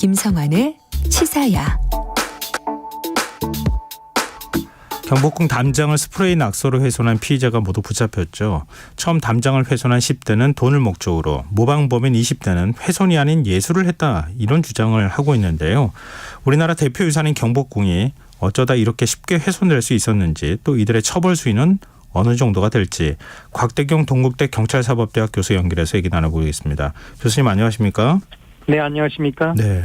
김성환의 시사야. 경복궁 담장을 스프레이 낙서로 훼손한 피의자가 모두 붙잡혔죠. 처음 담장을 훼손한 10대는 돈을 목적으로, 모방범인 20대는 훼손이 아닌 예술을 했다, 이런 주장을 하고 있는데요. 우리나라 대표 유산인 경복궁이 어쩌다 이렇게 쉽게 훼손될 수 있었는지, 또 이들의 처벌 수위는 어느 정도가 될지, 곽대경 동국대 경찰사법대학 교수 연결해서 얘기 나눠보겠습니다. 교수님 안녕하십니까? 네, 안녕하십니까? 네.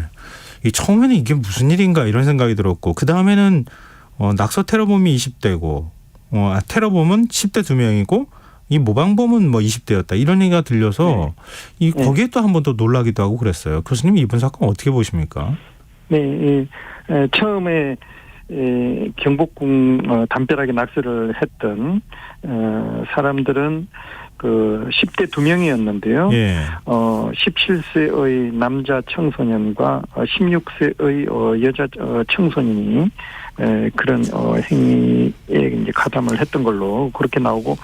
처음에는 이게 무슨 일인가 이런 생각이 들었고, 그 다음에는 낙서 테러범이 20대고, 테러범은 10대 2명이고, 이 모방범은 20대였다. 이런 얘기가 들려서, 거기에 또 한 번 더 놀라기도 하고 그랬어요. 교수님, 이번 사건 어떻게 보십니까? 네, 처음에 경복궁 담벼락에 낙서를 했던 사람들은 그 10대 2명이었는데요. 예. 17세의 남자 청소년과 16세의 여자 청소년이 그런 행위에 이제 가담을 했던 걸로 그렇게 나오고,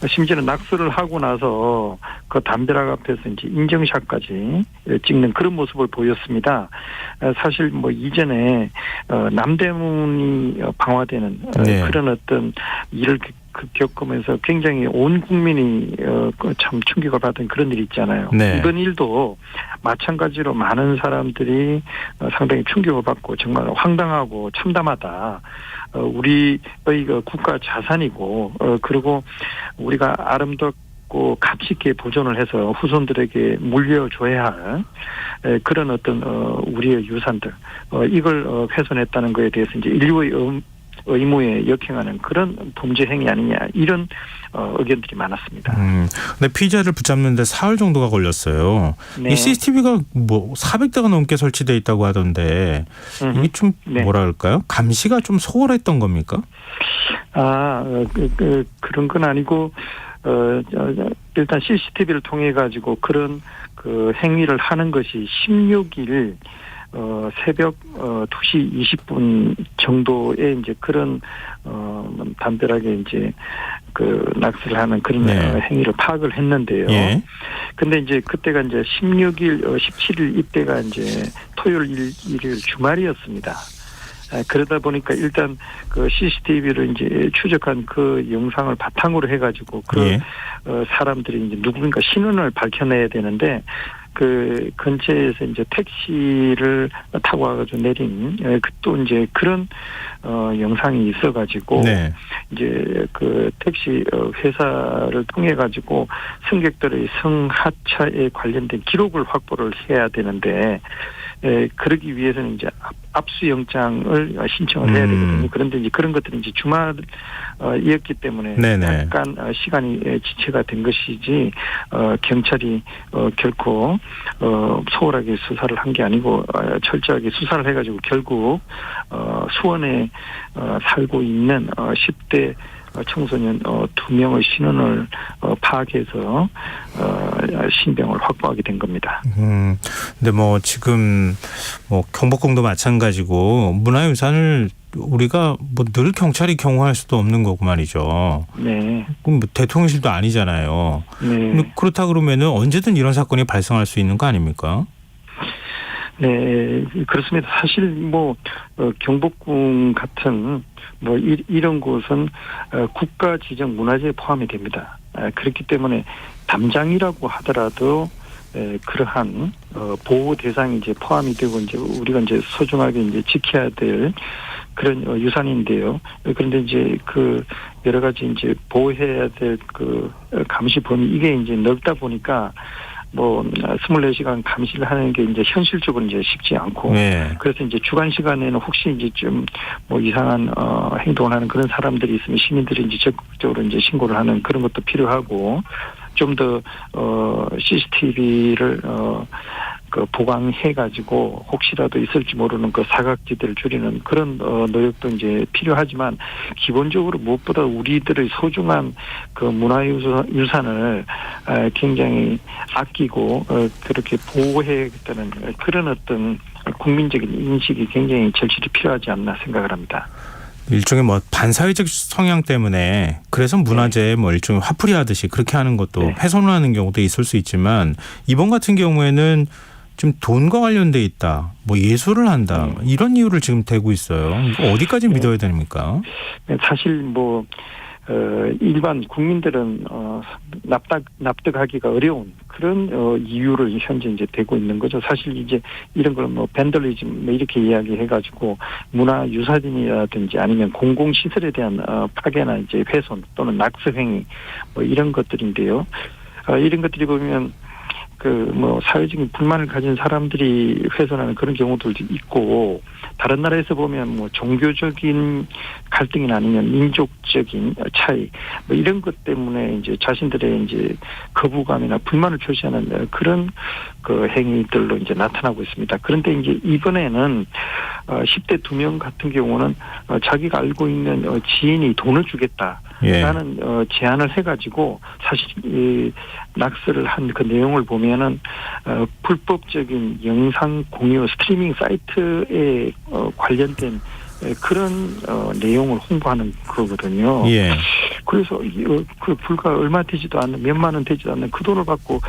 심지어는 낙서를 하고 나서 그 담벼락 앞에서 이제 인증샷까지 찍는 그런 모습을 보였습니다. 사실 이전에 남대문이 방화되는 그런 어떤 일을 겪으면서 굉장히 온 국민이 참 충격을 받은 그런 일이 있잖아요. 네. 이번 일도 마찬가지로 많은 사람들이 상당히 충격을 받고 정말 황당하고 참담하다. 우리의 국가 자산이고, 그리고 우리가 아름답고 가치 있게 보존을 해서 후손들에게 물려줘야 할 그런 어떤 우리의 유산들, 이걸 훼손했다는 것에 대해서 이제 인류의 의무에 역행하는 그런 범죄 행위 아니냐, 이런 의견들이 많았습니다. 근데 피의자를 붙잡는데 사흘 정도가 걸렸어요. 네. 이 CCTV가 400대가 넘게 설치되어 있다고 하던데, 이게 좀 뭐랄까요? 감시가 좀 소홀했던 겁니까? 그런 건 아니고, 일단 CCTV를 통해 가지고 그런 그 행위를 하는 것이 16일 새벽 2시 20분 정도에 이제 그런 담벼락에 이제 그 낙서를 하는 그런 행위를 파악을 했는데요. 예. 근데 이제 그때가 이제 16일, 17일 이때가 이제 토요일, 일요일 주말이었습니다. 그러다 보니까 일단 그 CCTV를 이제 추적한 그 영상을 바탕으로 해가지고 그 사람들이 이제 누군가 신원을 밝혀내야 되는데, 그 근처에서 이제 택시를 타고 와가지고 내린 또 이제 그런 영상이 있어가지고 이제 그 택시 회사를 통해 가지고 승객들의 성하차에 관련된 기록을 확보를 해야 되는데, 그러기 위해서는 이제 압수영장을 신청을 해야 되거든요. 그런데 이제 그런 것들이 이제 주말이었기 때문에 약간 시간이 지체가 된 것이지, 경찰이 결코 소홀하게 수사를 한 게 아니고 철저하게 수사를 해가지고 결국 수원에 살고 있는 10대 청소년 2명의 신원을 파악해서 신병을 확보하게 된 겁니다. 근데 지금 경복궁도 마찬가지고 문화유산을 우리가 늘 경찰이 경호할 수도 없는 거고 말이죠. 네. 그럼 대통령실도 아니잖아요. 네. 그렇다 그러면은 언제든 이런 사건이 발생할 수 있는 거 아닙니까? 네, 그렇습니다. 사실 경복궁 같은 이런 곳은 국가 지정 문화재에 포함이 됩니다. 그렇기 때문에 담장이라고 하더라도 그러한 보호 대상이 이제 포함이 되고, 이제 우리가 이제 소중하게 이제 지켜야 될 그런 유산인데요. 그런데 이제 그 여러 가지 이제 보호해야 될 그 감시 범위, 이게 이제 넓다 보니까 24시간 감시를 하는 게 이제 현실적으로 이제 쉽지 않고, 그래서 이제 주간 시간에는 혹시 이제 좀 이상한 행동을 하는 그런 사람들이 있으면 시민들이 이제 적극적으로 이제 신고를 하는 그런 것도 필요하고, 좀 더 CCTV를 보강해가지고 혹시라도 있을지 모르는 그 사각지대를 줄이는 그런 노력도 이제 필요하지만, 기본적으로 무엇보다 우리들의 소중한 그 문화유산을 굉장히 아끼고 그렇게 보호해야겠다는 그런 어떤 국민적인 인식이 굉장히 절실히 필요하지 않나 생각을 합니다. 일종의 반사회적 성향 때문에 그래서 문화재에 일종의 화풀이 하듯이 그렇게 하는 것도 훼손을 하는 경우도 있을 수 있지만, 이번 같은 경우에는 지금 돈과 관련돼 있다, 뭐 예술을 한다, 이런 이유를 지금 대고 있어요. 이거 어디까지 믿어야 됩니까? 사실 뭐 일반 국민들은 납득하기가 어려운 그런 이유를 현재 이제 대고 있는 거죠. 사실 이제 이런 걸 뭐 밴들리즘 뭐 이렇게 이야기해가지고 문화유산이라든지 아니면 공공시설에 대한 파괴나 이제 훼손 또는 낙서행위 뭐 이런 것들인데요. 이런 것들이 보면 그 뭐 사회적인 불만을 가진 사람들이 훼손하는 그런 경우들도 있고, 다른 나라에서 보면 뭐 종교적인 갈등이나 아니면 민족적인 차이 뭐 이런 것 때문에 이제 자신들의 이제 거부감이나 불만을 표시하는 그런 그 행위들로 이제 나타나고 있습니다. 그런데 이제 이번에는 10대 2명 같은 경우는 자기가 알고 있는 지인이 돈을 주겠다. 라는 제안을 해가지고 사실 이 낙서를 한 그 내용을 보면은 불법적인 영상 공유 스트리밍 사이트에 관련된 그런 내용을 홍보하는 거거든요. 예. 그래서 그 불과 얼마 되지도 않는 몇만 원 되지도 않는 그 돈을 받고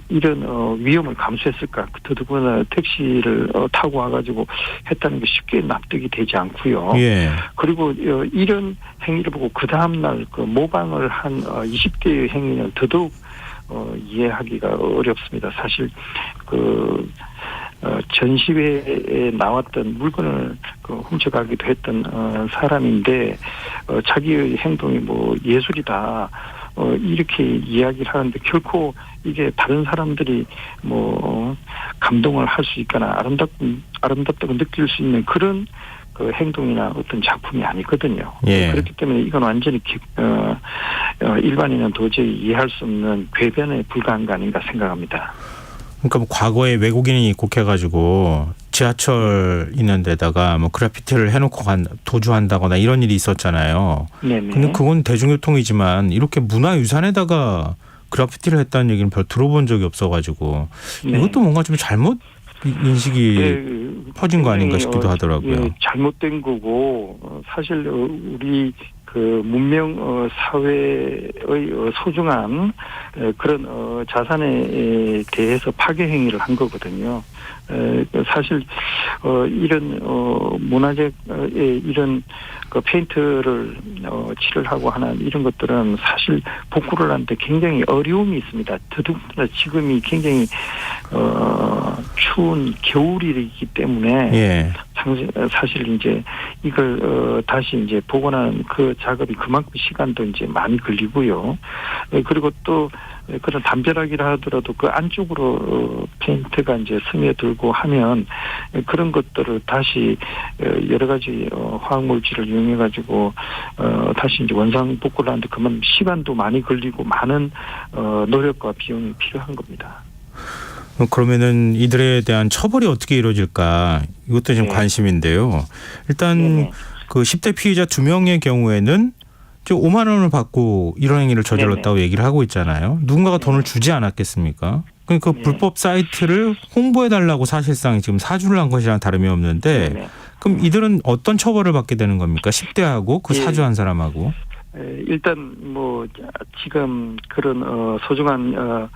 이런 위험을 감수했을까? 더더구나 택시를 타고 와가지고 했다는 게 쉽게 납득이 되지 않고요. 예. 그리고 이런 행위를 보고 그 다음 날 그 모방을 한 20대의 행위는 더더욱 이해하기가 어렵습니다. 사실 그 전시회에 나왔던 물건을 훔쳐가기도 했던 사람인데 자기의 행동이 뭐 예술이다 이렇게 이야기를 하는데, 결코 이게 다른 사람들이 뭐 감동을 할 수 있거나 아름답다고 느낄 수 있는 그런 그 행동이나 어떤 작품이 아니거든요. 예. 그렇기 때문에 이건 완전히 일반인은 도저히 이해할 수 없는 궤변에 불과한 거 아닌가 생각합니다. 그러니까 뭐 과거에 외국인이 입국해가지고 지하철 있는 데다가 뭐 그래피티를 해놓고 도주한다거나 이런 일이 있었잖아요. 네네. 근데 그건 대중교통이지만 이렇게 문화유산에다가 그래피티를 했다는 얘기는 별 들어본 적이 없어가지고 네. 이것도 뭔가 좀 잘못 인식이 퍼진 거 아닌가 싶기도 하더라고요. 잘못된 거고, 사실 우리 그 문명 사회의 소중한 그런 자산에 대해서 파괴 행위를 한 거거든요. 사실 이런 문화재에 이런 그 페인트를 칠을 하고 하는 이런 것들은 사실 복구를 하는데 굉장히 어려움이 있습니다. 더더군다나 지금이 굉장히 추운 겨울이기 때문에 예. 사실 이제 이걸 다시 이제 복원하는 그 작업이 그만큼 시간도 이제 많이 걸리고요. 그리고 또 그런 담벼락이라 하더라도 그 안쪽으로 페인트가 이제 스며들고 하면 그런 것들을 다시 여러 가지 화학물질을 이용해 가지고 다시 이제 원상 복구를 하는데 그만 시간도 많이 걸리고 많은 노력과 비용이 필요한 겁니다. 그러면은 이들에 대한 처벌이 어떻게 이루어질까, 이것도 좀 관심인데요. 일단 그 10대 피의자 2명의 경우에는 5만 원을 받고 이런 행위를 저질렀다고 얘기를 하고 있잖아요. 누군가가 돈을 주지 않았겠습니까? 그러니까 그 불법 사이트를 홍보해달라고 사실상 지금 사주를 한 것이랑 다름이 없는데 그럼 이들은 어떤 처벌을 받게 되는 겁니까? 10대하고 그 사주한 사람하고. 일단 뭐 지금 그런 소중한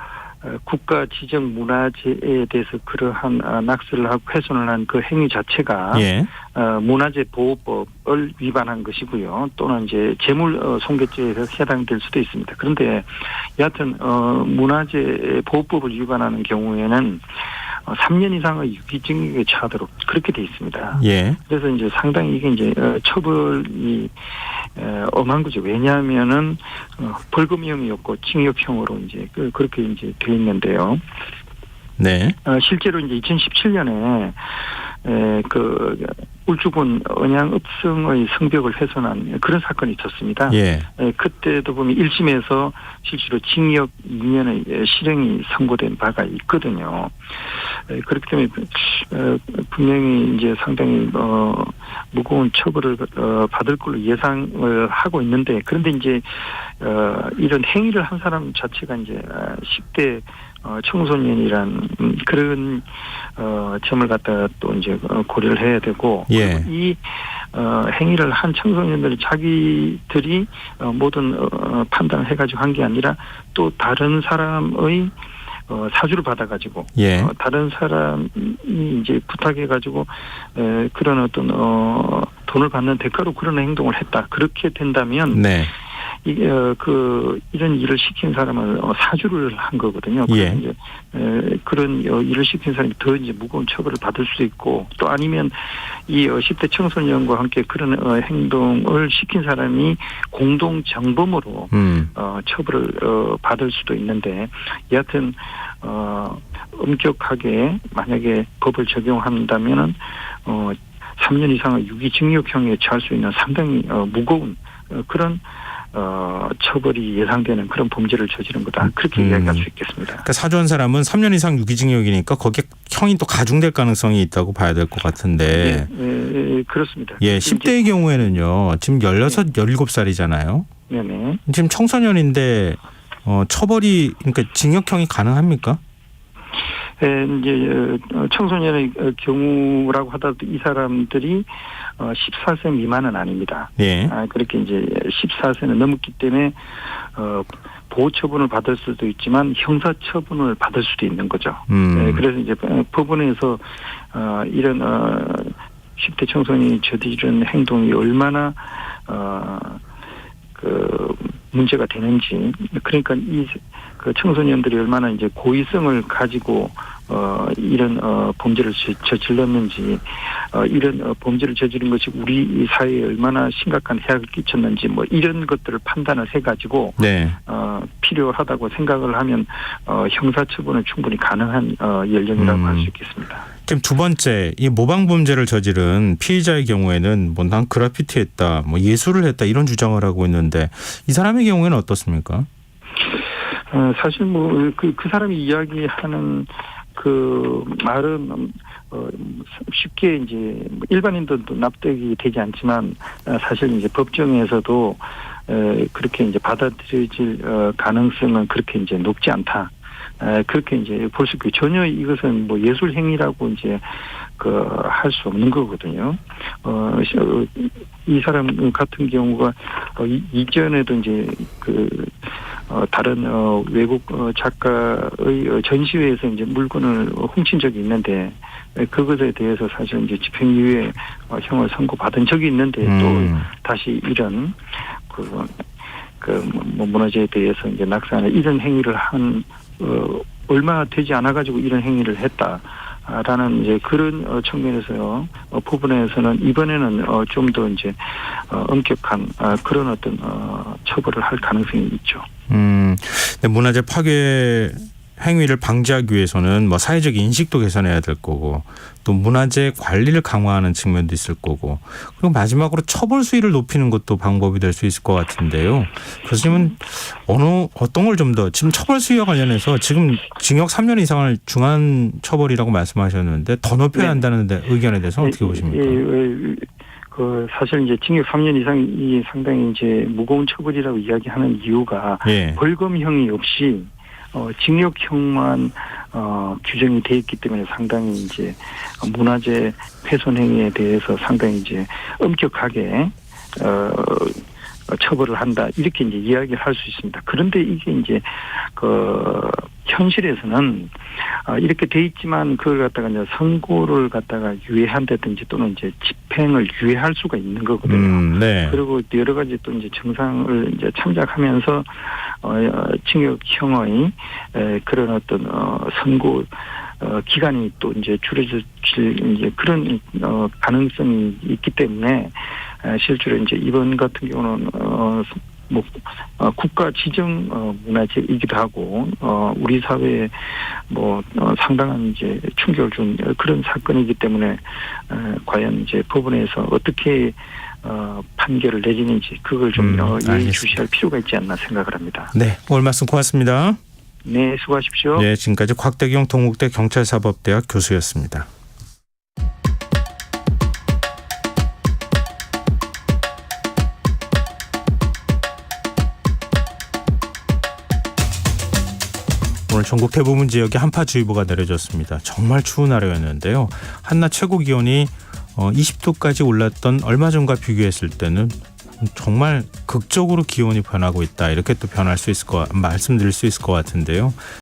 국가 지정 문화재에 대해서 그러한 낙서를 하고 훼손을 한 그 행위 자체가 문화재 보호법을 위반한 것이고요. 또는 이제 재물 손괴죄에서 해당될 수도 있습니다. 그런데 여하튼 문화재 보호법을 위반하는 경우에는 3년 이상의 유기징역에 처하도록 그렇게 돼 있습니다. 예. 그래서 이제 상당히 이게 이제 처벌이 엄한 거죠. 왜냐하면은 벌금형이었고 징역형으로 이제 그렇게 이제 돼 있는데요. 네. 실제로 이제 2017년에 그 울주군 언양읍성의 성벽을 훼손한 그런 사건이 있었습니다. 예. 그때도 보면 1심에서 실제로 징역 2년의 실형이 선고된 바가 있거든요. 그렇기 때문에 분명히 이제 상당히 무거운 처벌을 받을 걸로 예상을 하고 있는데, 그런데 이제 이런 행위를 한 사람 자체가 이제 10대 청소년이란 그런 점을 갖다가 또 이제 고려를 해야 되고, 예. 이 행위를 한 청소년들이 자기들이 모든 판단을 해가지고 한 게 아니라 또 다른 사람의 사주를 받아가지고 예. 다른 사람이 이제 부탁해가지고 그런 어떤 돈을 받는 대가로 그런 행동을 했다. 그렇게 된다면 네. 이런 일을 시킨 사람은 사주를 한 거거든요. 예. 이제 그런 일을 시킨 사람이 더 이제 무거운 처벌을 받을 수 있고 또 아니면 이 10대 청소년과 함께 그런 행동을 시킨 사람이 공동 정범으로 처벌을 받을 수도 있는데 여하튼 엄격하게 만약에 법을 적용한다면은 3년 이상의 유기징역형에 처할 수 있는 상당히 무거운 그런 처벌이 예상되는 그런 범죄를 저지른 거다. 그렇게 이야기할 수 있겠습니다. 그러니까 사주한 사람은 3년 이상 유기징역이니까 거기에 형이 또 가중될 가능성이 있다고 봐야 될 것 같은데. 예, 그렇습니다. 예, 10대의 경우에는요. 지금 16, 17살이잖아요. 네네. 지금 청소년인데 처벌이 그러니까 징역형이 가능합니까? 이제 청소년의 경우라고 하더라도 이 사람들이 14세 미만은 아닙니다. 예. 그렇게 이제 14세는 넘었기 때문에 보호 처분을 받을 수도 있지만 형사 처분을 받을 수도 있는 거죠. 그래서 이제 법원에서 이런 10대 청소년이 저지른 행동이 얼마나 문제가 되는지, 그러니까 그 청소년들이 얼마나 이제 고의성을 가지고 이런 범죄를 저질렀는지, 이런 범죄를 저지른 것이 우리 사회에 얼마나 심각한 해악을 끼쳤는지, 뭐 이런 것들을 판단을 해가지고 네. 필요하다고 생각을 하면 형사처분은 충분히 가능한 연령이라고 할 수 있겠습니다. 지금 두 번째, 이 모방 범죄를 저지른 피의자의 경우에는 뭐 난 그래피티했다, 뭐 예술을 했다 이런 주장을 하고 있는데 이 사람의 경우에는 어떻습니까? 사실 뭐 그 사람이 이야기하는 그 말은 쉽게 이제 일반인들도 납득이 되지 않지만 사실 이제 법정에서도 그렇게 이제 받아들여질 가능성은 그렇게 이제 높지 않다. 그렇게 이제 볼 수 있고 전혀 이것은 뭐 예술 행위라고 이제 할 수 없는 거거든요. 이 사람 같은 경우가 이전에도 이제 다른 외국 작가의 전시회에서 이제 물건을 훔친 적이 있는데 그것에 대해서 사실 이제 집행유예 형을 선고받은 적이 있는데 또 다시 이런 뭐 문화재에 대해서 이제 낙사하는 이런 행위를 한 얼마 되지 않아 가지고 이런 행위를 했다라는 이제 그런 측면에서요. 법원에서는 이번에는 좀 더 이제 엄격한 그런 어떤 처벌을 할 가능성이 있죠. 근데 문화재 파괴 행위를 방지하기 위해서는 뭐 사회적 인식도 개선해야 될 거고 또 문화재 관리를 강화하는 측면도 있을 거고 그리고 마지막으로 처벌 수위를 높이는 것도 방법이 될 수 있을 것 같은데요. 교수님은 어떤 걸 좀 더 지금 처벌 수위와 관련해서 지금 징역 3년 이상을 중한 처벌이라고 말씀하셨는데 더 높여야 한다는 의견에 대해서 어떻게 보십니까? 사실 이제 징역 3년 이상이 상당히 이제 무거운 처벌이라고 이야기하는 이유가 벌금형이 없이 징역형만 규정이 돼 있기 때문에 상당히 이제 문화재 훼손 행위에 대해서 상당히 이제 엄격하게 처벌을 한다 이렇게 이제 이야기를 할 수 있습니다. 그런데 이게 이제 현실에서는 이렇게 돼 있지만 그걸 갖다가 이제 선고를 갖다가 유예한다든지 또는 이제 집행을 유예할 수가 있는 거거든요. 네. 그리고 여러 가지 또 이제 정상을 이제 참작하면서 징역형의 그런 어떤 선고 기간이 또 이제 줄여질 이제 그런 가능성이 있기 때문에 실제로 이제 이번 같은 경우는 국가 지정 문화재이기도 하고 우리 사회에 상당한 이제 충격을 준 그런 사건이기 때문에 과연 이제 법원에서 어떻게 판결을 내리는지 그걸 좀 예의주시할 필요가 있지 않나 생각을 합니다. 네, 오늘 말씀 고맙습니다. 네, 수고하십시오. 네, 지금까지 곽대경 동국대 경찰사법대학 교수였습니다. 오늘 전국 대부분 지역에 한파주의보가 내려졌습니다. 정말 추운 하루였는데요. 한낮 최고 기온이 20도까지 올랐던 얼마 전과 비교했을 때는 정말 극적으로 기온이 변하고 있다. 이렇게 또 말씀드릴 수 있을 것 같은데요.